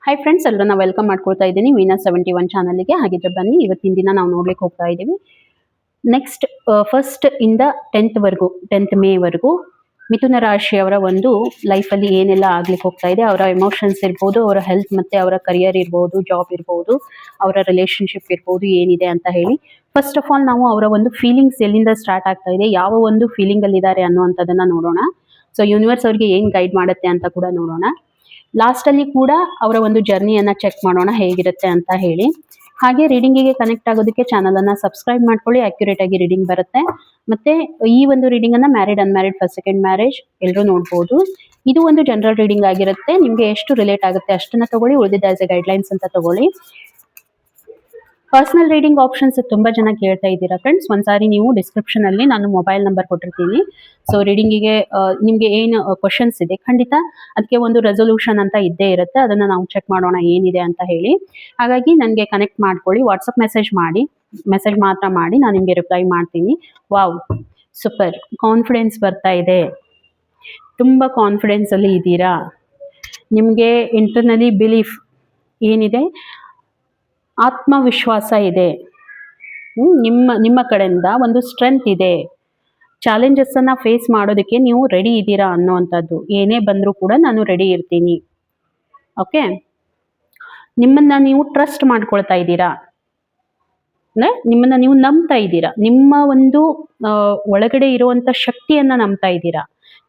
Hi friends, ಎಲ್ಲರನ್ನ welcome ಮಾಡ್ಕೊಳ್ತಾ ಇದ್ದೀನಿ ವೀನಾ 71 ಚಾನಲ್ಗೆ. ಹಾಗಿದ್ರೆ ಬನ್ನಿ, ಇವತ್ತಿನ ದಿನ ನಾವು ನೋಡ್ಲಿಕ್ಕೆ ಹೋಗ್ತಾ ಇದ್ದೀವಿ. ನೆಕ್ಸ್ಟ್ ಫಸ್ಟ್ ಇಂದ 10th ಮೇವರೆಗೂ ಮಿಥುನ ರಾಶಿಯವರ ಒಂದು ಲೈಫಲ್ಲಿ ಏನೆಲ್ಲ ಆಗ್ಲಿಕ್ಕೆ ಹೋಗ್ತಾ ಇದೆ, ಅವರ ಎಮೋಷನ್ಸ್ ಇರ್ಬೋದು, ಅವರ ಹೆಲ್ತ್ ಮತ್ತೆ ಅವರ ಕರಿಯರ್ ಇರ್ಬೋದು, ಜಾಬ್ ಇರ್ಬೋದು, ಅವರ ರಿಲೇಶನ್ಶಿಪ್ ಇರ್ಬೋದು, ಏನಿದೆ ಅಂತ ಹೇಳಿ. ಫಸ್ಟ್ ಆಫ್ ಆಲ್ ನಾವು ಅವರ ಒಂದು ಫೀಲಿಂಗ್ಸ್ ಎಲ್ಲಿಂದ ಸ್ಟಾರ್ಟ್ ಆಗ್ತಾ ಇದೆ, ಯಾವ ಒಂದು ಫೀಲಿಂಗ್ ಅಲ್ಲಿ ಇದ್ದಾರೆ ಅನ್ನುವಂಥದ್ದನ್ನ ನೋಡೋಣ. ಸೊ ಯೂನಿವರ್ಸ್ ಅವ್ರಿಗೆ ಏನ್ ಗೈಡ್ ಮಾಡುತ್ತೆ ಅಂತ ಕೂಡ ನೋಡೋಣ. ಲಾಸ್ಟ್ ಅಲ್ಲಿ ಕೂಡ ಅವರ ಒಂದು ಜರ್ನಿಯನ್ನ ಚೆಕ್ ಮಾಡೋಣ ಹೇಗಿರುತ್ತೆ ಅಂತ ಹೇಳಿ. ಹಾಗೆ ರೀಡಿಂಗಿಗೆ ಕನೆಕ್ಟ್ ಆಗೋದಕ್ಕೆ ಚಾನಲ್ ಅನ್ನ ಸಬ್ಸ್ಕ್ರೈಬ್ ಮಾಡ್ಕೊಳ್ಳಿ, ಅಕ್ಯುರೇಟ್ ಆಗಿ ರೀಡಿಂಗ್ ಬರುತ್ತೆ. ಮತ್ತೆ ಈ ಒಂದು ರೀಡಿಂಗ್ ಅನ್ನ married unmarried first second marriage ಎಲ್ಲರೂ ನೋಡ್ಬೋದು. ಇದು ಒಂದು ಜನರಲ್ ರೀಡಿಂಗ್ ಆಗಿರುತ್ತೆ. ನಿಮ್ಗೆ ಎಷ್ಟು ರಿಲೇಟ್ ಆಗುತ್ತೆ ಅಷ್ಟನ್ನ ತಗೊಳ್ಳಿ, ಉಳಿದಿದ್ದ ಆಸ್ ಎ ಗೈಡ್ಲೈನ್ಸ್ ಅಂತ ತಗೊಳ್ಳಿ. ಪರ್ಸನಲ್ ರೀಡಿಂಗ್ ಆಪ್ಷನ್ಸ್ ತುಂಬಾ ಜನ ಕೇಳ್ತಾ ಇದ್ದೀರಾ ಫ್ರೆಂಡ್ಸ್. ಒಂದ್ಸಾರಿ ನೀವು ಡಿಸ್ಕ್ರಿಪ್ಷನ್ ಅಲ್ಲಿ ನಾನು ಮೊಬೈಲ್ ನಂಬರ್ ಕೊಟ್ಟಿರ್ತೀನಿ. ಸೊ ರೀಡಿಂಗಿಗೆ ನಿಮ್ಗೆ ಏನು ಕ್ವಶನ್ಸ್ ಇದೆ, ಖಂಡಿತ ಅದಕ್ಕೆ ಒಂದು ರೆಸೊಲ್ಯೂಷನ್ ಅಂತ ಇದ್ದೇ ಇರುತ್ತೆ. ಅದನ್ನ ನಾವು ಚೆಕ್ ಮಾಡೋಣ ಏನಿದೆ ಅಂತ ಹೇಳಿ. ಹಾಗಾಗಿ ನನಗೆ ಕನೆಕ್ಟ್ ಮಾಡ್ಕೊಳ್ಳಿ, ವಾಟ್ಸಪ್ ಮೆಸೇಜ್ ಮಾತ್ರ ಮಾಡಿ, ನಾನು ನಿಮಗೆ ರಿಪ್ಲೈ ಮಾಡ್ತೀನಿ. ವಾವ್, ಸೂಪರ್, ಕಾನ್ಫಿಡೆನ್ಸ್ ಬರ್ತಾ ಇದೆ, ತುಂಬಾ ಕಾನ್ಫಿಡೆನ್ಸ್ ಅಲ್ಲಿ ಇದ್ದೀರಾ. ನಿಮಗೆ ಇಂಟರ್ನಲಿ ಬಿಲೀಫ್ ಏನಿದೆ, ಆತ್ಮವಿಶ್ವಾಸ ಇದೆ. ನಿಮ್ಮ ಕಡೆಯಿಂದ ಒಂದು ಸ್ಟ್ರೆಂತ್ ಇದೆ. ಚಾಲೆಂಜಸ್ ಅನ್ನ ಫೇಸ್ ಮಾಡೋದಕ್ಕೆ ನೀವು ರೆಡಿ ಇದ್ದೀರಾ ಅನ್ನೋವಂಥದ್ದು. ಏನೇ ಬಂದರೂ ಕೂಡ ನಾನು ರೆಡಿ ಇರ್ತೀನಿ. ಓಕೆ, ನಿಮ್ಮನ್ನ ನೀವು ಟ್ರಸ್ಟ್ ಮಾಡ್ಕೊಳ್ತಾ ಇದ್ದೀರಾ, ನಿಮ್ಮನ್ನ ನೀವು ನಂಬ್ತಾ ಇದ್ದೀರಾ. ನಿಮ್ಮ ಒಂದು ಒಳಗಡೆ ಇರುವಂತ ಶಕ್ತಿಯನ್ನ ನಂಬ್ತಾ ಇದ್ದೀರಾ.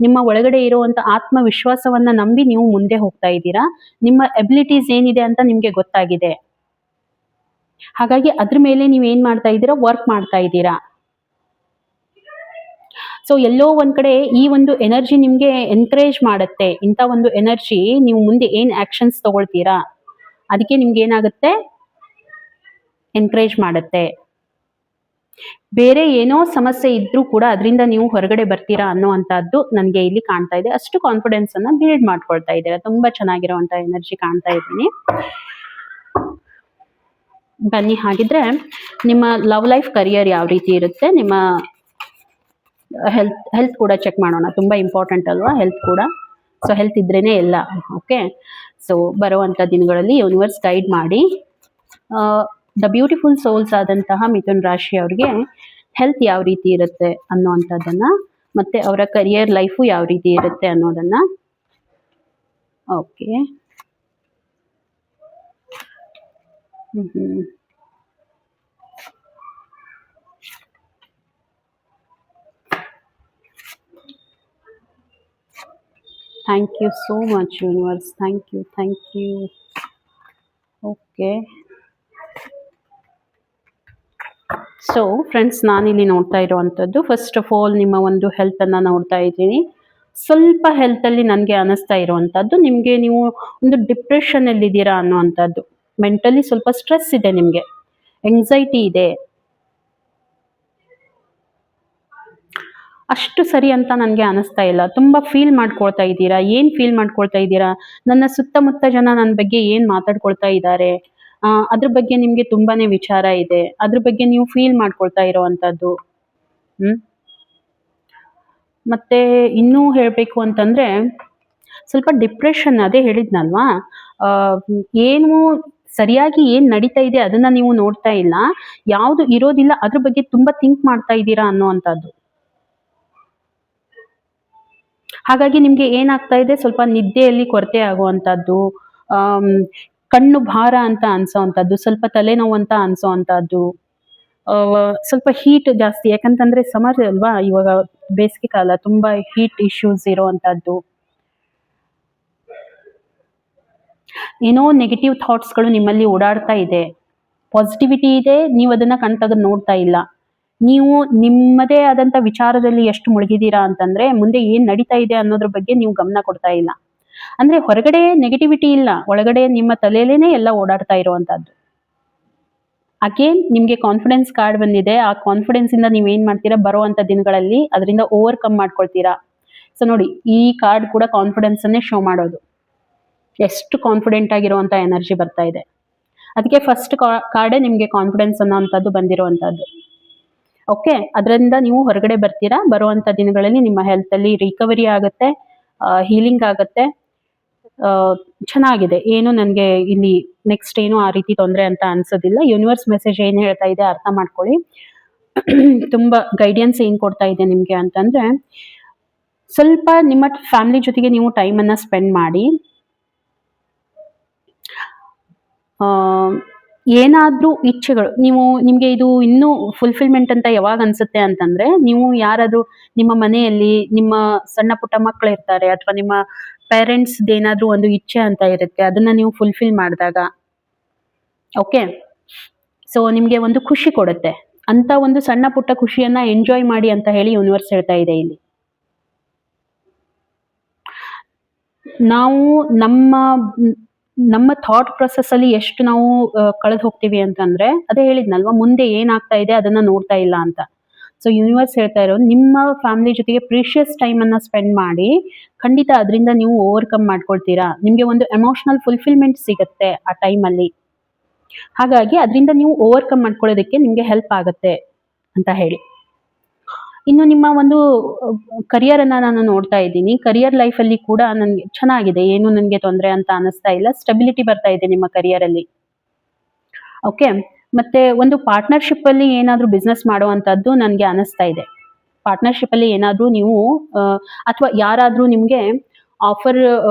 ನಿಮ್ಮ ಒಳಗಡೆ ಇರುವಂತ ಆತ್ಮವಿಶ್ವಾಸವನ್ನ ನಂಬಿ ನೀವು ಮುಂದೆ ಹೋಗ್ತಾ ಇದ್ದೀರಾ. ನಿಮ್ಮ ಎಬಿಲಿಟೀಸ್ ಏನಿದೆ ಅಂತ ನಿಮ್ಗೆ ಗೊತ್ತಾಗಿದೆ. ಹಾಗಾಗಿ ಅದ್ರ ಮೇಲೆ ನೀವು ಏನ್ ಮಾಡ್ತಾ ಇದ್ದೀರಾ, ವರ್ಕ್ ಮಾಡ್ತಾ ಇದ್ದೀರಾ. ಸೊ ಎಲ್ಲೋ ಒಂದ್ ಕಡೆ ಈ ಒಂದು ಎನರ್ಜಿ ನಿಮ್ಗೆ ಎನ್ಕರೇಜ್ ಮಾಡುತ್ತೆ. ಇಂಥ ಒಂದು ಎನರ್ಜಿ ನೀವು ಮುಂದೆ ಏನ್ ಆಕ್ಷನ್ಸ್ ತಗೊಳ್ತೀರಾ ಅದಕ್ಕೆ ನಿಮ್ಗೆ ಏನಾಗುತ್ತೆ, ಎನ್ಕರೇಜ್ ಮಾಡುತ್ತೆ. ಬೇರೆ ಏನೋ ಸಮಸ್ಯೆ ಇದ್ರೂ ಕೂಡ ಅದರಿಂದ ನೀವು ಹೊರಗಡೆ ಬರ್ತೀರಾ ಅನ್ನೋವಂಥದ್ದು ನನಗೆ ಇಲ್ಲಿ ಕಾಣ್ತಾ ಇದೆ. ಅಷ್ಟು ಕಾನ್ಫಿಡೆನ್ಸ್ ಅನ್ನ ಬಿಲ್ಡ್ ಮಾಡ್ಕೊಳ್ತಾ ಇದ್ದೀರಾ. ತುಂಬಾ ಚೆನ್ನಾಗಿರುವಂತ ಎನರ್ಜಿ ಕಾಣ್ತಾ ಇದ್ದೀನಿ. ಬನ್ನಿ, ಹಾಗಿದ್ರೆ ನಿಮ್ಮ ಲವ್ ಲೈಫ್, ಕರಿಯರ್ ಯಾವ ರೀತಿ ಇರುತ್ತೆ, ನಿಮ್ಮ ಹೆಲ್ತ್ ಕೂಡ ಚೆಕ್ ಮಾಡೋಣ. ತುಂಬಾ ಇಂಪಾರ್ಟೆಂಟ್ ಅಲ್ವಾ ಹೆಲ್ತ್ ಕೂಡ. ಸೊ ಹೆಲ್ತ್ ಇದ್ರೇನೆ ಎಲ್ಲ. ಓಕೆ, ಸೊ ಬರುವಂತ ದಿನಗಳಲ್ಲಿ ಯೂನಿವರ್ಸ್ ಗೈಡ್ ಮಾಡಿ ದ ಬ್ಯೂಟಿಫುಲ್ ಸೋಲ್ಸ್ ಆದಂತಹ ಮಿಥುನ್ ರಾಶಿ ಅವ್ರಿಗೆ ಹೆಲ್ತ್ ಯಾವ ರೀತಿ ಇರುತ್ತೆ ಅನ್ನೋವಂಥದ್ದನ್ನ, ಮತ್ತೆ ಅವರ ಕರಿಯರ್ ಲೈಫು ಯಾವ ರೀತಿ ಇರುತ್ತೆ ಅನ್ನೋದನ್ನ. Okay, thank you so much universe, thank you. Okay, so friends, ನಾನಿಲ್ಲಿ ನೋಡ್ತಾ ಇರುವಂಥದ್ದು ಫಸ್ಟ್ ಆಫ್ ಆಲ್ ನಿಮ್ಮ ಒಂದು ಹೆಲ್ತ್ ಅನ್ನ ನೋಡ್ತಾ ಇದ್ದೀನಿ. ಸ್ವಲ್ಪ ಹೆಲ್ತ್ ಅಲ್ಲಿ ನನಗೆ ಅನಿಸ್ತಾ ಇರುವಂತದ್ದು, ನಿಮ್ಗೆ ನೀವು ಒಂದು ಡಿಪ್ರೆಷನ್ ಅಲ್ಲಿ ಇದ್ದೀರಾ ಅನ್ನುವಂಥದ್ದು. ಮೆಂಟಲಿ ಸ್ವಲ್ಪ ಸ್ಟ್ರೆಸ್ ಇದೆ, ನಿಮ್ಗೆ ಎಂಗ್ಸೈಟಿ ಇದೆ. ಅಷ್ಟು ಸರಿ ಅಂತ ನನಗೆ ಅನಿಸ್ತಾ ಇಲ್ಲ. ತುಂಬಾ ಫೀಲ್ ಮಾಡ್ಕೊಳ್ತಾ ಇದ್ದೀರಾ. ಏನ್ ಫೀಲ್ ಮಾಡ್ಕೊಳ್ತಾ ಇದ್ದೀರಾ, ನನ್ನ ಸುತ್ತಮುತ್ತ ಜನ ನನ್ನ ಬಗ್ಗೆ ಏನ್ ಮಾತಾಡ್ಕೊಳ್ತಾ ಇದ್ದಾರೆ, ಅದ್ರ ಬಗ್ಗೆ ನಿಮ್ಗೆ ತುಂಬಾನೇ ವಿಚಾರ ಇದೆ. ಅದ್ರ ಬಗ್ಗೆ ನೀವು ಫೀಲ್ ಮಾಡ್ಕೊಳ್ತಾ ಇರೋವಂಥದ್ದು. ಮತ್ತೆ ಇನ್ನೂ ಹೇಳ್ಬೇಕು ಅಂತಂದ್ರೆ, ಸ್ವಲ್ಪ ಡಿಪ್ರೆಷನ್, ಅದೇ ಹೇಳಿದ್ನಲ್ವಾ, ಏನು ಸರಿಯಾಗಿ ಏನ್ ನಡೀತಾ ಇದೆ ಅದನ್ನ ನೀವು ನೋಡ್ತಾ ಇಲ್ಲ, ಯಾವ್ದು ಇರೋದಿಲ್ಲ ಅದ್ರ ಬಗ್ಗೆ ತುಂಬಾ ಥಿಂಕ್ ಮಾಡ್ತಾ ಇದ್ದೀರಾ ಅನ್ನೋವಂಥದ್ದು. ಹಾಗಾಗಿ ನಿಮ್ಗೆ ಏನಾಗ್ತಾ ಇದೆ, ಸ್ವಲ್ಪ ನಿದ್ದೆಯಲ್ಲಿ ಕೊರತೆ ಆಗುವಂತದ್ದು, ಕಣ್ಣು ಭಾರ ಅಂತ ಅನ್ಸೋವಂಥದ್ದು, ಸ್ವಲ್ಪ ತಲೆನೋವು ಅಂತ ಅನ್ಸೋವಂಥದ್ದು, ಸ್ವಲ್ಪ ಹೀಟ್ ಜಾಸ್ತಿ. ಯಾಕಂತಂದ್ರೆ ಸಮರ್ ಅಲ್ವಾ, ಇವಾಗ ಬೇಸಿಗೆ ಕಾಲ, ತುಂಬಾ ಹೀಟ್ ಇಶ್ಯೂಸ್ ಇರುವಂತದ್ದು. ಏನೋ ನೆಗೆಟಿವ್ ಥಾಟ್ಸ್ಗಳು ನಿಮ್ಮಲ್ಲಿ ಓಡಾಡ್ತಾ ಇದೆ. ಪಾಸಿಟಿವಿಟಿ ಇದೆ, ನೀವು ಅದನ್ನ ಕಣ್ತಗದ್ ನೋಡ್ತಾ ಇಲ್ಲ. ನೀವು ನಿಮ್ಮದೇ ಆದಂತ ವಿಚಾರದಲ್ಲಿ ಎಷ್ಟು ಮುಳುಗಿದೀರಾ ಅಂತಂದ್ರೆ, ಮುಂದೆ ಏನ್ ನಡೀತಾ ಇದೆ ಅನ್ನೋದ್ರ ಬಗ್ಗೆ ನೀವು ಗಮನ ಕೊಡ್ತಾ ಇಲ್ಲ. ಅಂದ್ರೆ ಹೊರಗಡೆ ನೆಗೆಟಿವಿಟಿ ಇಲ್ಲ, ಒಳಗಡೆ ನಿಮ್ಮ ತಲೆಯಲ್ಲೇನೆ ಎಲ್ಲ ಓಡಾಡ್ತಾ ಇರುವಂತದ್ದು. ಅಗೇನ್ ನಿಮ್ಗೆ ಕಾನ್ಫಿಡೆನ್ಸ್ ಕಾರ್ಡ್ ಬಂದಿದೆ. ಆ ಕಾನ್ಫಿಡೆನ್ಸ್ ಇಂದ ನೀವ್ ಏನ್ ಮಾಡ್ತೀರಾ, ಬರುವಂತ ದಿನಗಳಲ್ಲಿ ಅದರಿಂದ ಓವರ್ಕಮ್ ಮಾಡ್ಕೊಳ್ತೀರಾ. ಸೊ ನೋಡಿ, ಈ ಕಾರ್ಡ್ ಕೂಡ ಕಾನ್ಫಿಡೆನ್ಸ್ ಅನ್ನೇ ಶೋ ಮಾಡೋದು. ಎಷ್ಟು ಕಾನ್ಫಿಡೆಂಟ್ ಆಗಿರುವಂತ ಎನರ್ಜಿ ಬರ್ತಾ ಇದೆ. ಅದಕ್ಕೆ ಫಸ್ಟ್ ಕಾರ್ಡೇ ನಿಮ್ಗೆ ಕಾನ್ಫಿಡೆನ್ಸ್ ಅನ್ನೋಂಥದ್ದು ಬಂದಿರುವಂತದ್ದು. ಓಕೆ, ಅದರಿಂದ ನೀವು ಹೊರಗಡೆ ಬರ್ತೀರಾ. ಬರುವಂತ ದಿನಗಳಲ್ಲಿ ನಿಮ್ಮ ಹೆಲ್ತ್ ಅಲ್ಲಿ ರಿಕವರಿ ಆಗುತ್ತೆ, ಹೀಲಿಂಗ್ ಆಗುತ್ತೆ. ಚೆನ್ನಾಗಿದೆ. ಏನು ನನಗೆ ಇಲ್ಲಿ ನೆಕ್ಸ್ಟ್ ಏನು ಆ ರೀತಿ ತೊಂದರೆ ಅಂತ ಅನ್ಸೋದಿಲ್ಲ. ಯೂನಿವರ್ಸ್ ಮೆಸೇಜ್ ಏನು ಹೇಳ್ತಾ ಇದೆ ಅರ್ಥ ಮಾಡ್ಕೊಳ್ಳಿ. ತುಂಬ ಗೈಡೆನ್ಸ್ ಏನು ಕೊಡ್ತಾ ಇದೆ ನಿಮಗೆ ಅಂತಂದ್ರೆ, ಸ್ವಲ್ಪ ನಿಮ್ಮ ಫ್ಯಾಮಿಲಿ ಜೊತೆಗೆ ನೀವು ಟೈಮನ್ನು ಸ್ಪೆಂಡ್ ಮಾಡಿ. ಏನಾದರೂ ಇಚ್ಛೆಗಳು ನಿಮಗೆ ಇದು ಇನ್ನೂ ಫುಲ್ಫಿಲ್ಮೆಂಟ್ ಅಂತ ಯಾವಾಗ ಅನ್ಸುತ್ತೆ ಅಂತಂದ್ರೆ, ನೀವು ಯಾರಾದರೂ ನಿಮ್ಮ ಮನೆಯಲ್ಲಿ ನಿಮ್ಮ ಸಣ್ಣ ಪುಟ್ಟ ಮಕ್ಕಳಿರ್ತಾರೆ ಅಥವಾ ನಿಮ್ಮ ಪೇರೆಂಟ್ಸ್‌ದೇನಾದ್ರೂ ಒಂದು ಇಚ್ಛೆ ಅಂತ ಇರುತ್ತೆ. ಅದನ್ನ ನೀವು ಫುಲ್ಫಿಲ್ ಮಾಡಿದಾಗ ಓಕೆ. ಸೊ ನಿಮಗೆ ಒಂದು ಖುಷಿ ಕೊಡುತ್ತೆ. ಅಂತ ಒಂದು ಸಣ್ಣ ಪುಟ್ಟ ಖುಷಿಯನ್ನ ಎಂಜಾಯ್ ಮಾಡಿ ಅಂತ ಹೇಳಿ ಯೂನಿವರ್ಸ್ ಹೇಳ್ತಾ ಇದೆ ಇಲ್ಲಿ. ನಾವು ನಮ್ಮ ನಮ್ಮ ಥಾಟ್ ಪ್ರೊಸೆಸ್ ಅಲ್ಲಿ ಎಷ್ಟು ನಾವು ಕಳೆದು ಹೋಗ್ತೀವಿ ಅಂತಂದ್ರೆ, ಅದೇ ಹೇಳಿದ್ನಲ್ವಾ, ಮುಂದೆ ಏನಾಗ್ತಾ ಇದೆ ಅದನ್ನ ನೋಡ್ತಾ ಇಲ್ಲ ಅಂತ. ಸೊ ಯೂನಿವರ್ಸ್ ಹೇಳ್ತಾ ಇರೋದು, ನಿಮ್ಮ ಫ್ಯಾಮಿಲಿ ಜೊತೆಗೆ ಪ್ರೀಶಿಯಸ್ ಟೈಮ್ ಅನ್ನ ಸ್ಪೆಂಡ್ ಮಾಡಿ. ಖಂಡಿತ ಅದರಿಂದ ನೀವು ಓವರ್ಕಮ್ ಮಾಡ್ಕೊಳ್ತೀರಾ. ನಿಮ್ಗೆ ಒಂದು ಎಮೋಷನಲ್ ಫುಲ್ಫಿಲ್ಮೆಂಟ್ ಸಿಗುತ್ತೆ ಆ ಟೈಮಲ್ಲಿ. ಹಾಗಾಗಿ ಅದರಿಂದ ನೀವು ಓವರ್ಕಮ್ ಮಾಡ್ಕೊಳ್ಳೋದಕ್ಕೆ ನಿಮ್ಗೆ ಹೆಲ್ಪ್ ಆಗುತ್ತೆ ಅಂತ ಹೇಳಿ. ಇನ್ನು ನಿಮ್ಮ ಒಂದು ಕರಿಯರ್ ಅನ್ನ ನಾನು ನೋಡ್ತಾ ಇದ್ದೀನಿ. ಕರಿಯರ್ ಲೈಫ್ ಅಲ್ಲಿ ಕೂಡ ನನ್ಗೆ ಚೆನ್ನಾಗಿದೆ. ಏನು ನನ್ಗೆ ತೊಂದರೆ ಅಂತ ಅನಿಸ್ತಾ ಇಲ್ಲ. ಸ್ಟೆಬಿಲಿಟಿ ಬರ್ತಾ ಇದೆ ನಿಮ್ಮ ಕರಿಯರ್ ಅಲ್ಲಿ. ಓಕೆ. ಮತ್ತೆ ಒಂದು ಪಾರ್ಟ್ನರ್ಶಿಪ್ ಅಲ್ಲಿ ಏನಾದ್ರೂ ಬಿಸ್ನೆಸ್ ಮಾಡುವಂತದ್ದು ನನ್ಗೆ ಅನಿಸ್ತಾ ಇದೆ. ಪಾರ್ಟ್ನರ್ಶಿಪ್ ಅಲ್ಲಿ ಏನಾದ್ರೂ ನೀವು ಅಥವಾ ಯಾರಾದ್ರೂ ನಿಮ್ಗೆ ಆಫರ್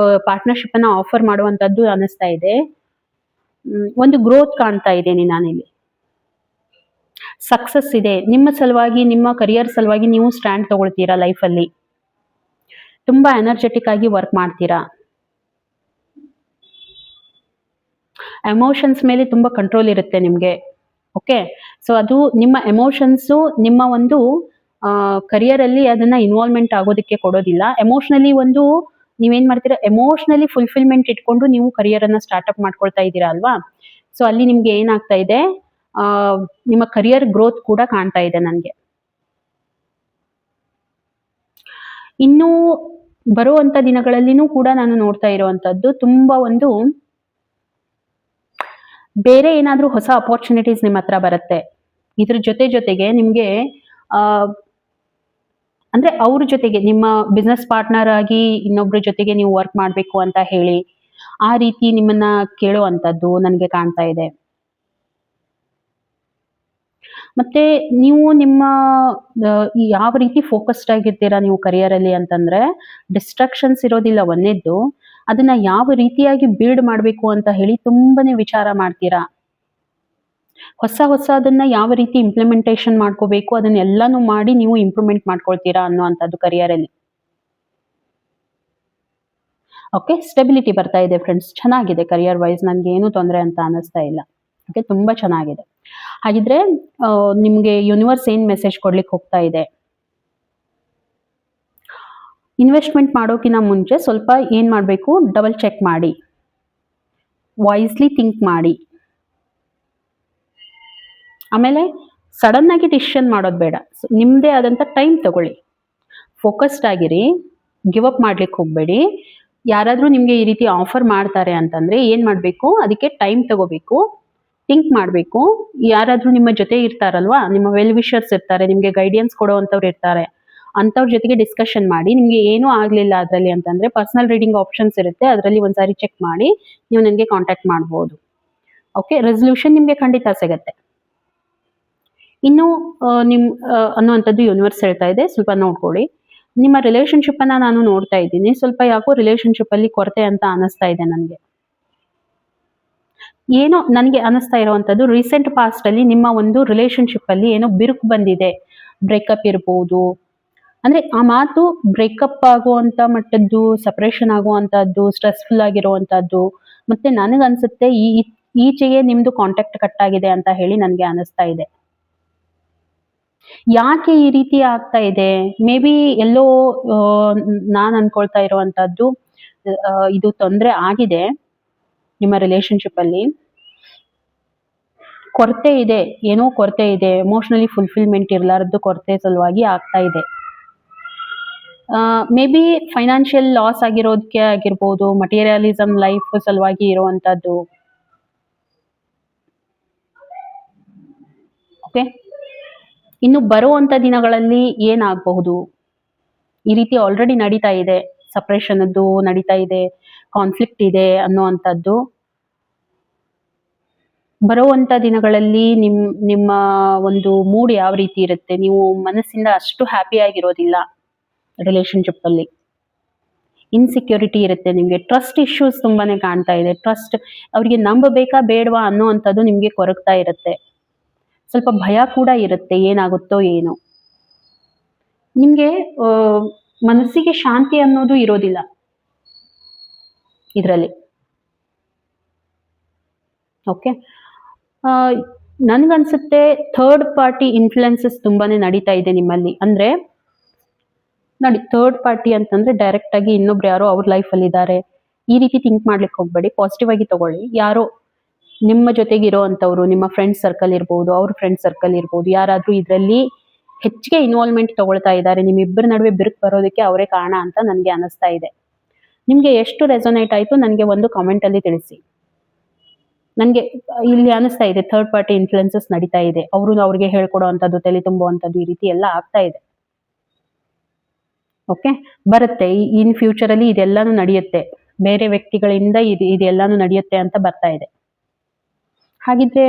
ಪಾರ್ಟ್ನರ್ಶಿಪ್ ಅನ್ನ ಆಫರ್ ಮಾಡುವಂತದ್ದು ಅನಿಸ್ತಾ ಇದೆ. ಒಂದು ಗ್ರೋತ್ ಕಾಣ್ತಾ ಇದ್ದೇನೆ ನಾನಿಲ್ಲಿ. ಸಕ್ಸಸ್ ಇದೆ. ನಿಮ್ಮ ಸಲುವಾಗಿ, ನಿಮ್ಮ ಕರಿಯರ್ ಸಲುವಾಗಿ ನೀವು ಸ್ಟ್ಯಾಂಡ್ ತಗೊಳ್ತೀರಾ ಲೈಫಲ್ಲಿ. ತುಂಬಾ ಎನರ್ಜೆಟಿಕ್ ಆಗಿ ವರ್ಕ್ ಮಾಡ್ತೀರಾ. ಎಮೋಷನ್ಸ್ ಮೇಲೆ ತುಂಬಾ ಕಂಟ್ರೋಲ್ ಇರುತ್ತೆ ನಿಮ್ಗೆ. ಓಕೆ. ಸೊ ಅದು ನಿಮ್ಮ ಎಮೋಷನ್ಸು ನಿಮ್ಮ ಒಂದು ಕರಿಯರ್ ಅಲ್ಲಿ ಅದನ್ನ ಇನ್ವಾಲ್ವ್ಮೆಂಟ್ ಆಗೋದಕ್ಕೆ ಕೊಡೋದಿಲ್ಲ. ಎಮೋಷನಲಿ ಒಂದು ನೀವೇನ್ ಮಾಡ್ತೀರಾ, ಎಮೋಷನಲಿ ಫುಲ್ಫಿಲ್ಮೆಂಟ್ ಇಟ್ಕೊಂಡು ನೀವು ಕರಿಯರ್ ಅನ್ನ ಸ್ಟಾರ್ಟ್ಅಪ್ ಮಾಡ್ಕೊಳ್ತಾ ಇದ್ದೀರಾ ಅಲ್ವಾ. ಸೊ ಅಲ್ಲಿ ನಿಮ್ಗೆ ಏನಾಗ್ತಾ ಇದೆ, ನಿಮ್ಮ ಕರಿಯರ್ ಗ್ರೋತ್ ಕೂಡ ಕಾಣ್ತಾ ಇದೆ ನನಗೆ. ಇನ್ನು ಬರುವಂತ ದಿನಗಳಲ್ಲಿನೂ ಕೂಡ ನಾನು ನೋಡ್ತಾ ಇರುವಂತದ್ದು ತುಂಬಾ ಒಂದು ಬೇರೆ ಏನಾದ್ರೂ ಹೊಸ ಅಪಾರ್ಚುನಿಟೀಸ್ ನಿಮ್ಮ ಹತ್ರ ಬರುತ್ತೆ. ಇದ್ರ ಜೊತೆಗೆ ನಿಮ್ಗೆ ಅಂದ್ರೆ ಅವ್ರ ಜೊತೆಗೆ ನಿಮ್ಮ ಬಿಸ್ನೆಸ್ ಪಾರ್ಟ್ನರ್ ಆಗಿ ಇನ್ನೊಬ್ರ ಜೊತೆಗೆ ನೀವು ವರ್ಕ್ ಮಾಡ್ಬೇಕು ಅಂತ ಹೇಳಿ ಆ ರೀತಿ ನಿಮ್ಮನ್ನ ಕೇಳುವಂತದ್ದು ನನಗೆ ಕಾಣ್ತಾ ಇದೆ. ಮತ್ತೆ ನೀವು ನಿಮ್ಮ ಯಾವ ರೀತಿ ಫೋಕಸ್ಡ್ ಆಗಿರ್ತೀರಾ ನೀವು ಕರಿಯರ್ ಅಲ್ಲಿ ಅಂತಂದ್ರೆ, ಡಿಸ್ಟ್ರಾಕ್ಷನ್ಸ್ ಇರೋದಿಲ್ಲ ಒಂದನೇದ್ದು. ಅದನ್ನ ಯಾವ ರೀತಿಯಾಗಿ ಬಿಲ್ಡ್ ಮಾಡಬೇಕು ಅಂತ ಹೇಳಿ ತುಂಬಾನೇ ವಿಚಾರ ಮಾಡ್ತೀರಾ. ಹೊಸದನ್ನ ಯಾವ ರೀತಿ ಇಂಪ್ಲಿಮೆಂಟೇಷನ್ ಮಾಡ್ಕೋಬೇಕು ಅದನ್ನೆಲ್ಲಾನು ಮಾಡಿ ನೀವು ಇಂಪ್ರೂವ್ಮೆಂಟ್ ಮಾಡ್ಕೊಳ್ತೀರಾ ಅನ್ನುವಂಥದ್ದು ಕರಿಯರ್ ಅಲ್ಲಿ. ಓಕೆ. ಸ್ಟೆಬಿಲಿಟಿ ಬರ್ತಾ ಇದೆ ಫ್ರೆಂಡ್ಸ್. ಚೆನ್ನಾಗಿದೆ ಕರಿಯರ್ ವೈಸ್. ನನ್ಗೆ ಏನು ತೊಂದರೆ ಅಂತ ಅನಿಸ್ತಾ ಇಲ್ಲ. ಓಕೆ. ತುಂಬಾ ಚೆನ್ನಾಗಿದೆ. ಹಾಗಿದ್ರೆ ನಿಮ್ಗೆ ಯೂನಿವರ್ಸ್ ಏನ್ ಮೆಸೇಜ್ ಕೊಡ್ಲಿಕ್ಕೆ ಹೋಗ್ತಾ ಇದೆ, ಇನ್ವೆಸ್ಟ್ಮೆಂಟ್ ಮಾಡೋಕಿನ ಮುಂಚೆ ಸ್ವಲ್ಪ ಏನ್ ಮಾಡಬೇಕು, ಡಬಲ್ ಚೆಕ್ ಮಾಡಿ, ವಾಯ್ಸ್ಲಿ ಥಿಂಕ್ ಮಾಡಿ. ಆಮೇಲೆ ಸಡನ್ ಆಗಿ ಡಿಸಿಷನ್ ಮಾಡೋದು ಬೇಡ. ನಿಮ್ದೇ ಆದಂತ ಟೈಮ್ ತಗೊಳ್ಳಿ. ಫೋಕಸ್ಡ್ ಆಗಿರಿ. ಗಿವ್ ಅಪ್ ಮಾಡ್ಲಿಕ್ಕೆ ಹೋಗ್ಬೇಡಿ. ಯಾರಾದ್ರೂ ನಿಮ್ಗೆ ಈ ರೀತಿ ಆಫರ್ ಮಾಡ್ತಾರೆ ಅಂತಂದ್ರೆ ಏನ್ ಮಾಡ್ಬೇಕು, ಅದಕ್ಕೆ ಟೈಮ್ ತಗೋಬೇಕು, ಥಿಂಕ್ ಮಾಡಬೇಕು. ಯಾರಾದ್ರೂ ನಿಮ್ಮ ಜೊತೆ ಇರ್ತಾರಲ್ವಾ, ನಿಮ್ಮ ವೆಲ್ ವಿಷರ್ಸ್ ಇರ್ತಾರೆ, ನಿಮ್ಗೆ ಗೈಡೆನ್ಸ್ ಕೊಡುವಂತವ್ರು ಇರ್ತಾರೆ, ಅಂತವ್ರ ಜೊತೆಗೆ ಡಿಸ್ಕಷನ್ ಮಾಡಿ. ನಿಮ್ಗೆ ಏನೂ ಆಗ್ಲಿಲ್ಲ ಅದರಲ್ಲಿ ಅಂತಂದ್ರೆ ಪರ್ಸನಲ್ ರೀಡಿಂಗ್ ಆಪ್ಷನ್ಸ್ ಇರುತ್ತೆ, ಅದರಲ್ಲಿ ಒಂದ್ಸಾರಿ ಚೆಕ್ ಮಾಡಿ ನೀವು ನನಗೆ ಕಾಂಟ್ಯಾಕ್ಟ್ ಮಾಡ್ಬೋದು. ಓಕೆ. ರೆಸಲ್ಯೂಷನ್ ನಿಮ್ಗೆ ಖಂಡಿತ ಸಿಗತ್ತೆ. ಇನ್ನು ನಿಮ್ ಅನ್ನುವಂಥದ್ದು ಯೂನಿವರ್ಸ್ ಹೇಳ್ತಾ ಇದೆ, ಸ್ವಲ್ಪ ನೋಡ್ಕೊಳ್ಳಿ. ನಿಮ್ಮ ರಿಲೇಶನ್ಶಿಪ್ ಅನ್ನ ನಾನು ನೋಡ್ತಾ ಇದ್ದೀನಿ. ಸ್ವಲ್ಪ ಯಾಕೋ ರಿಲೇಶನ್ಶಿಪ್ ಅಲ್ಲಿ ಕೊರತೆ ಅಂತ ಅನಿಸ್ತಾ ಇದೆ ನನಗೆ. ಏನೋ ನನಗೆ ಅನಿಸ್ತಾ ಇರುವಂತದ್ದು, ರೀಸೆಂಟ್ ಪಾಸ್ಟ್ ಅಲ್ಲಿ ನಿಮ್ಮ ಒಂದು ರಿಲೇಶನ್ಶಿಪ್ ಅಲ್ಲಿ ಏನೋ ಬಿರುಕು ಬಂದಿದೆ. ಬ್ರೇಕಪ್ ಇರಬಹುದು. ಅಂದ್ರೆ ಆ ಮಾತು ಬ್ರೇಕಪ್ ಆಗುವಂತ ಮಟ್ಟದ್ದು, ಸಪರೇಷನ್ ಆಗುವಂತದ್ದು, ಸ್ಟ್ರೆಸ್ಫುಲ್ ಆಗಿರುವಂತದ್ದು. ಮತ್ತೆ ನನಗನ್ಸುತ್ತೆ ಈಚೆಗೆ ನಿಮ್ದು ಕಾಂಟ್ಯಾಕ್ಟ್ ಕಟ್ ಆಗಿದೆ ಅಂತ ಹೇಳಿ ನನಗೆ ಅನಿಸ್ತಾ ಇದೆ. ಯಾಕೆ ಈ ರೀತಿ ಆಗ್ತಾ ಇದೆ, ಮೇ ಬಿ ಎಲ್ಲೋ ನಾನು ಅನ್ಕೊಳ್ತಾ ಇರುವಂತದ್ದು, ಇದು ತೊಂದರೆ ಆಗಿದೆ ನಿಮ್ಮ ರಿಲೇಶನ್ಶಿಪ್ ಅಲ್ಲಿ. ಕೊರತೆ ಇದೆ, ಏನೋ ಕೊರತೆ ಇದೆ. ಎಮೋಷನಲಿ ಫುಲ್ಫಿಲ್ಮೆಂಟ್ ಇರಲಾರದ್ದು ಕೊರತೆ ಸಲುವಾಗಿ ಆಗ್ತಾ ಇದೆ. ಮೇ ಬಿ ಫೈನಾನ್ಷಿಯಲ್ ಲಾಸ್ ಆಗಿರೋದಕ್ಕೆ ಆಗಿರ್ಬೋದು, ಮಟೀರಿಯಲಿಸಮ್ ಲೈಫ್ ಸಲುವಾಗಿ ಇರುವಂತದ್ದು. ಓಕೆ. ಇನ್ನು ಬರುವಂತ ದಿನಗಳಲ್ಲಿ ಏನಾಗಬಹುದು, ಈ ರೀತಿ ಆಲ್ರೆಡಿ ನಡೀತಾ ಇದೆ. ಸಪ್ರೇಷನ್ ಅದು ನಡೀತಾ ಇದೆ, ಕಾನ್ಫ್ಲಿಕ್ಟ್ ಇದೆ ಅನ್ನುವಂಥದ್ದು. ಬರುವಂತ ದಿನಗಳಲ್ಲಿ ನಿಮ್ಮ ಒಂದು ಮೂಡ್ ಯಾವ ರೀತಿ ಇರುತ್ತೆ, ನೀವು ಮನಸ್ಸಿಂದ ಅಷ್ಟು ಹ್ಯಾಪಿ ಆಗಿರೋದಿಲ್ಲ. ರಿಲೇಶನ್ಶಿಪ್ ಅಲ್ಲಿ ಇನ್ಸೆಕ್ಯೂರಿಟಿ ಇರುತ್ತೆ, ನಿಮ್ಗೆ ಟ್ರಸ್ಟ್ ಇಶ್ಯೂಸ್ ತುಂಬಾನೇ ಕಾಣ್ತಾ ಇದೆ. ಟ್ರಸ್ಟ್ ಅವ್ರಿಗೆ ನಂಬಬೇಕಾ ಬೇಡವಾ ಅನ್ನುವಂಥದ್ದು ನಿಮ್ಗೆ ಕೊರಗ್ತಾ ಇರುತ್ತೆ. ಸ್ವಲ್ಪ ಭಯ ಕೂಡ ಇರುತ್ತೆ, ಏನಾಗುತ್ತೋ ಏನೋ. ನಿಮ್ಗೆ ಮನಸ್ಸಿಗೆ ಶಾಂತಿ ಅನ್ನೋದು ಇರೋದಿಲ್ಲ ಇದರಲ್ಲಿ. ಓಕೆ, ನನ್ಗನ್ಸುತ್ತೆ ಥರ್ಡ್ ಪಾರ್ಟಿ ಇನ್ಫ್ಲುಯೆನ್ಸಸ್ ತುಂಬಾನೇ ನಡೀತಾ ಇದೆ ನಿಮ್ಮಲ್ಲಿ. ಅಂದ್ರೆ ನೋಡಿ, ಥರ್ಡ್ ಪಾರ್ಟಿ ಅಂತಂದ್ರೆ ಡೈರೆಕ್ಟ್ ಆಗಿ ಇನ್ನೊಬ್ರು ಯಾರೋ ಅವ್ರ ಲೈಫಲ್ಲಿ ಇದ್ದಾರೆ, ಈ ರೀತಿ ಥಿಂಕ್ ಮಾಡ್ಲಿಕ್ಕೆ ಹೋಗ್ಬೇಡಿ. ಪಾಸಿಟಿವ್ ಆಗಿ ತಗೊಳ್ಳಿ. ಯಾರೋ ನಿಮ್ಮ ಜೊತೆಗೆ ಇರೋ ಅಂತವ್ರು, ನಿಮ್ಮ ಫ್ರೆಂಡ್ ಸರ್ಕಲ್ ಇರ್ಬೋದು, ಅವ್ರ ಫ್ರೆಂಡ್ ಸರ್ಕಲ್ ಇರ್ಬೋದು, ಯಾರಾದ್ರೂ ಇದರಲ್ಲಿ ಹೆಚ್ಚಿಗೆ ಇನ್ವಾಲ್ವ್ಮೆಂಟ್ ತಗೊಳ್ತಾ ಇದ್ದಾರೆ, ನಿಮ್ಮಿಬ್ಬರ ನಡುವೆ ಬಿರುಕು ಬರೋದಕ್ಕೆ ಅವರೇ ಕಾರಣ ಅಂತ ನನಗೆ ಅನಿಸ್ತಾ ಇದೆ. ನಿಮ್ಗೆ ಎಷ್ಟು ರೆಸೊನೇಟ್ ಆಯ್ತು ನನಗೆ ಒಂದು ಕಾಮೆಂಟ್ ಅಲ್ಲಿ ತಿಳಿಸಿ. ನನಗೆ ಇಲ್ಲಿ ಅನಿಸ್ತಾ ಇದೆ ಥರ್ಡ್ ಪಾರ್ಟಿ ಇನ್ಫ್ಲುಯೆನ್ಸಸ್ ನಡೀತಾ ಇದೆ, ಅವ್ರಿಗೆ ಹೇಳ್ಕೊಡೋ ಅಂತದ್ದು, ತಲೆ ತುಂಬುವಂಥದ್ದು, ಈ ರೀತಿ ಎಲ್ಲ ಆಗ್ತಾ ಇದೆ. ಓಕೆ, ಬರುತ್ತೆ ಇನ್ ಫ್ಯೂಚರ್ ಅಲ್ಲಿ ಇದೆಲ್ಲಾನು ನಡೆಯುತ್ತೆ, ಬೇರೆ ವ್ಯಕ್ತಿಗಳಿಂದ ಇದೆಲ್ಲಾನು ನಡೆಯುತ್ತೆ ಅಂತ ಬರ್ತಾ ಇದೆ. ಹಾಗಿದ್ರೆ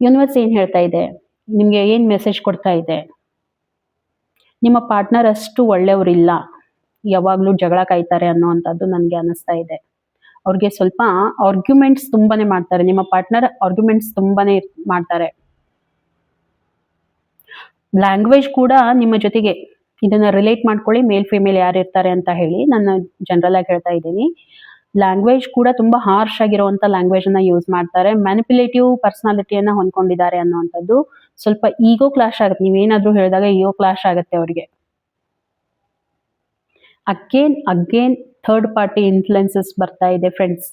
ಯೂನಿವರ್ಸ್ ಏನ್ ಹೇಳ್ತಾ ಇದೆ, ನಿಮ್ಗೆ ಏನ್ ಮೆಸೇಜ್ ಕೊಡ್ತಾ ಇದೆ? ನಿಮ್ಮ ಪಾರ್ಟ್ನರ್ ಅಷ್ಟು ಒಳ್ಳೆಯವರಿಲ್ಲ, ಯಾವಾಗ್ಲೂ ಜಗಳ ಕಾಯ್ತಾರೆ ಅನ್ನೋವಂಥದ್ದು ನನಗೆ ಅನಿಸ್ತಾ ಇದೆ. ಅವ್ರಿಗೆ ಸ್ವಲ್ಪ ಆರ್ಗ್ಯುಮೆಂಟ್ಸ್ ತುಂಬಾನೇ ಮಾಡ್ತಾರೆ, ನಿಮ್ಮ ಪಾರ್ಟ್ನರ್ ಆರ್ಗ್ಯುಮೆಂಟ್ಸ್ ತುಂಬಾನೇ ಮಾಡ್ತಾರೆ. ಲ್ಯಾಂಗ್ವೇಜ್ ಕೂಡ ನಿಮ್ಮ ಜೊತೆಗೆ, ಇದನ್ನ ರಿಲೇಟ್ ಮಾಡ್ಕೊಳ್ಳಿ, ಮೇಲ್ ಫಿಮೇಲ್ ಯಾರು ಇರ್ತಾರೆ ಅಂತ ಹೇಳಿ ನಾನು ಜನರಲ್ ಆಗಿ ಹೇಳ್ತಾ ಇದ್ದೀನಿ. ಲ್ಯಾಂಗ್ವೇಜ್ ಕೂಡ ತುಂಬಾ ಹಾರ್ಶ್ ಆಗಿರುವಂತ ಲ್ಯಾಂಗ್ವೇಜ್ ಅನ್ನ ಯೂಸ್ ಮಾಡ್ತಾರೆ. ಮ್ಯಾನಿಪ್ಯುಲೇಟಿವ್ ಪರ್ಸನಾಲಿಟಿಯನ್ನ ಹೊಂದ್ಕೊಂಡಿದ್ದಾರೆ ಅನ್ನುವಂಥದ್ದು. ಸ್ವಲ್ಪ ಈಗೋ ಕ್ಲಾಶ್ ಆಗುತ್ತೆ, ನೀವೇನಾದ್ರೂ ಹೇಳಿದಾಗ ಈಗೋ ಕ್ಲಾಶ್ ಆಗುತ್ತೆ ಅವ್ರಿಗೆ. ಅಗೇನ್ ಥರ್ಡ್ ಪಾರ್ಟಿ ಇನ್ಫ್ಲುಯೆನ್ಸಸ್ ಬರ್ತಾ ಇದೆ ಫ್ರೆಂಡ್ಸ್.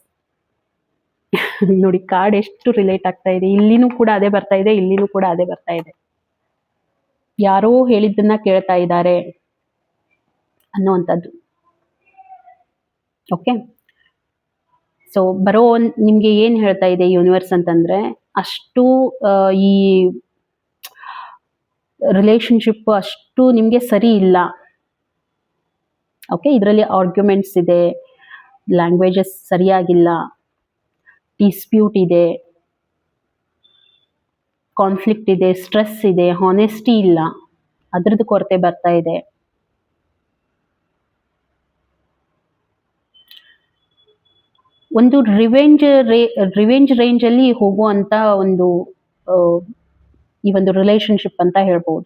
ನೋಡಿ ಕಾರ್ಡ್ ಎಷ್ಟು ರಿಲೇಟ್ ಆಗ್ತಾ ಇದೆ, ಇಲ್ಲಿನೂ ಕೂಡ ಅದೇ ಬರ್ತಾ ಇದೆ, ಇಲ್ಲಿನೂ ಕೂಡ ಅದೇ ಬರ್ತಾ ಇದೆ. ಯಾರೋ ಹೇಳಿದ್ದನ್ನ ಕೇಳ್ತಾ ಇದ್ದಾರೆ ಅನ್ನುವಂಥದ್ದು. ಓಕೆ, ಸೊ ನಿಮ್ಗೆ ಏನ್ ಹೇಳ್ತಾ ಇದೆ ಯೂನಿವರ್ಸ್ ಅಂತಂದ್ರೆ, ಅಷ್ಟು ಈ ರಿಲೇಶನ್ಶಿಪ್ ಅಷ್ಟು ನಿಮ್ಗೆ ಸರಿ ಇಲ್ಲ. ಓಕೆ, ಇದರಲ್ಲಿ ಆರ್ಗ್ಯುಮೆಂಟ್ಸ್ ಇದೆ, ಲ್ಯಾಂಗ್ವೇಜಸ್ ಸರಿಯಾಗಿಲ್ಲ, ಡಿಸ್ಪ್ಯೂಟ್ ಇದೆ, ಕಾನ್ಫ್ಲಿಕ್ಟ್ ಇದೆ, ಸ್ಟ್ರೆಸ್ ಇದೆ, ಹಾನೆಸ್ಟಿ ಇಲ್ಲ, ಅದ್ರದ್ದು ಕೊರತೆ ಬರ್ತಾ ಇದೆ. ಒಂದು ರಿವೆಂಜ್ ರೇಂಜ್ ಅಲ್ಲಿ ಹೋಗುವಂತ ಒಂದು ಈ ಒಂದು ರಿಲೇಶನ್ಶಿಪ್ ಅಂತ ಹೇಳ್ಬೋದು.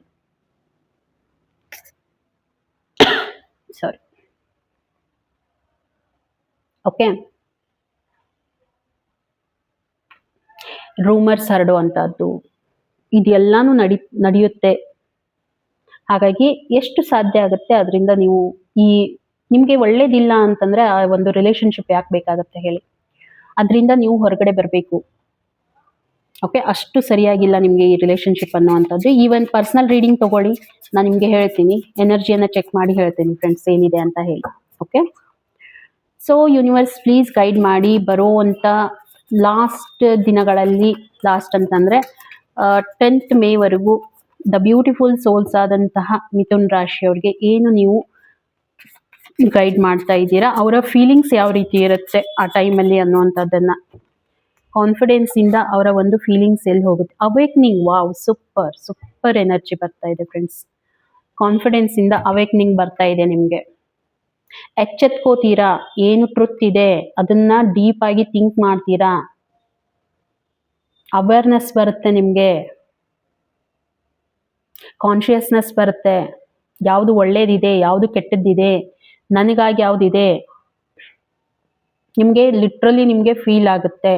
ಸಾರಿ. ಓಕೆ, ರೂಮರ್ಸ್ ಹರಡುವಂತಹದ್ದು ಇದೆಲ್ಲಾನು ನಡೆಯುತ್ತೆ. ಹಾಗಾಗಿ ಎಷ್ಟು ಸಾಧ್ಯ ಆಗುತ್ತೆ ಅದರಿಂದ ನೀವು ನಿಮ್ಗೆ ಒಳ್ಳೇದಿಲ್ಲ ಅಂತಂದ್ರೆ ಆ ಒಂದು ರಿಲೇಶನ್ಶಿಪ್ ಯಾಕೆ ಬೇಕಾಗತ್ತೆ ಹೇಳಿ? ಅದರಿಂದ ನೀವು ಹೊರಗಡೆ ಬರಬೇಕು. ಓಕೆ, ಅಷ್ಟು ಸರಿಯಾಗಿಲ್ಲ ನಿಮ್ಗೆ ಈ ರಿಲೇಶನ್ಶಿಪ್ ಅನ್ನುವಂಥದ್ದು. ಈವನ್ ಪರ್ಸನಲ್ ರೀಡಿಂಗ್ ತಗೊಳ್ಳಿ, ನಾನು ನಿಮ್ಗೆ ಹೇಳ್ತೀನಿ, ಎನರ್ಜಿಯನ್ನ ಚೆಕ್ ಮಾಡಿ ಹೇಳ್ತೀನಿ ಫ್ರೆಂಡ್ಸ್ ಏನಿದೆ ಅಂತ ಹೇಳಿ. Okay, so universe please guide ಮಾಡಿ. ಬರುವಂತ ಲಾಸ್ಟ್ ದಿನಗಳಲ್ಲಿ, ಲಾಸ್ಟ್ ಅಂತಂದ್ರೆ 10th May ವರೆಗೂ ದ ಬ್ಯೂಟಿಫುಲ್ ಸೋಲ್ಸ್ ಆದಂತಹ ಮಿಥುನ್ ರಾಶಿಯವ್ರಿಗೆ ಏನು ನೀವು ಗೈಡ್ ಮಾಡ್ತಾ ಇದ್ದೀರಾ, ಅವರ ಫೀಲಿಂಗ್ಸ್ ಯಾವ ರೀತಿ ಇರುತ್ತೆ ಆ ಟೈಮಲ್ಲಿ ಅನ್ನುವಂಥದ್ದನ್ನ, ಕಾನ್ಫಿಡೆನ್ಸ್ ಇಂದ ಅವರ ಒಂದು ಫೀಲಿಂಗ್ಸ್ ಎಲ್ಲಿ ಹೋಗುತ್ತೆ. ಅವೇಕ್ನಿಂಗ್, ವಾವ್, ಸೂಪರ್ ಎನರ್ಜಿ ಬರ್ತಾ ಇದೆ ಫ್ರೆಂಡ್ಸ್. ಕಾನ್ಫಿಡೆನ್ಸ್ ಇಂದ ಅವೇಕ್ನಿಂಗ್ ಬರ್ತಾ ಇದೆ ನಿಮ್ಗೆ. ಎಚ್ಚೆತ್ಕೋತೀರಾ, ಏನು ಟ್ರುತ್ ಇದೆ ಅದನ್ನ ಡೀಪ್ ಆಗಿ ಥಿಂಕ್ ಮಾಡ್ತೀರಾ, ಅವೇರ್ನೆಸ್ ಬರುತ್ತೆ ನಿಮ್ಗೆ, ಕಾನ್ಶಿಯಸ್ನೆಸ್ ಬರುತ್ತೆ, ಯಾವುದು ಒಳ್ಳೇದಿದೆ, ಯಾವುದು ಕೆಟ್ಟದ್ದಿದೆ, ನನಗಾಗಿ ಯಾವ್ದಿದೆ ನಿಮ್ಗೆ ಲಿಟ್ರಲಿ ನಿಮ್ಗೆ ಫೀಲ್ ಆಗುತ್ತೆ.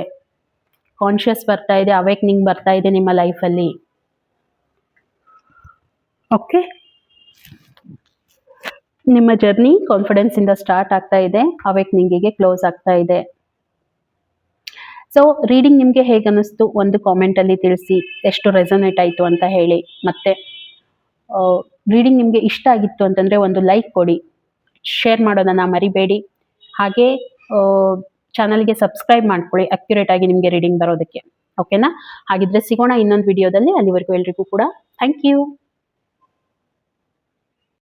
ಕಾನ್ಶಿಯಸ್ ಬರ್ತಾ ಇದೆ, ಅವೇಕ್ನಿಂಗ್ ಬರ್ತಾ ಇದೆ ನಿಮ್ಮ ಲೈಫಲ್ಲಿ. ಓಕೆ, ನಿಮ್ಮ ಜರ್ನಿ ಕಾನ್ಫಿಡೆನ್ಸ್ ಇಂದ ಸ್ಟಾರ್ಟ್ ಆಗ್ತಾ ಇದೆ, ಅವೇಕ್ನಿಂಗಿಗೆ ಕ್ಲೋಸ್ ಆಗ್ತಾ ಇದೆ. ಸೊ ರೀಡಿಂಗ್ ನಿಮ್ಗೆ ಹೇಗೆ ಅನಿಸ್ತು ಒಂದು ಕಾಮೆಂಟ್ ಅಲ್ಲಿ ತಿಳಿಸಿ, ಎಷ್ಟು ರೆಸೊನೇಟ್ ಆಯ್ತು ಅಂತ ಹೇಳಿ. ಮತ್ತೆ ರೀಡಿಂಗ್ ನಿಮ್ಗೆ ಇಷ್ಟ ಆಗಿತ್ತು ಅಂತಂದ್ರೆ ಒಂದು ಲೈಕ್ ಕೊಡಿ, ಶೇರ್ ಮಾಡೋದನ್ನ ಮರಿಬೇಡಿ. ಹಾಗೆ ಚಾನಲ್ಗೆ ಸಬ್ಸ್ಕ್ರೈಬ್ ಮಾಡ್ಕೊಳ್ಳಿ, ಅಕ್ಯುರೇಟ್ ಆಗಿ ನಿಮ್ಗೆ ರೀಡಿಂಗ್ ಬರೋದಕ್ಕೆ. ಓಕೆನಾ? ಹಾಗಿದ್ರೆ ಸಿಗೋಣ ಇನ್ನೊಂದು ವಿಡಿಯೋದಲ್ಲಿ. ಅಲ್ಲಿವರೆಗೂ ಎಲ್ರಿಗೂ ಕೂಡ ಥ್ಯಾಂಕ್ ಯು.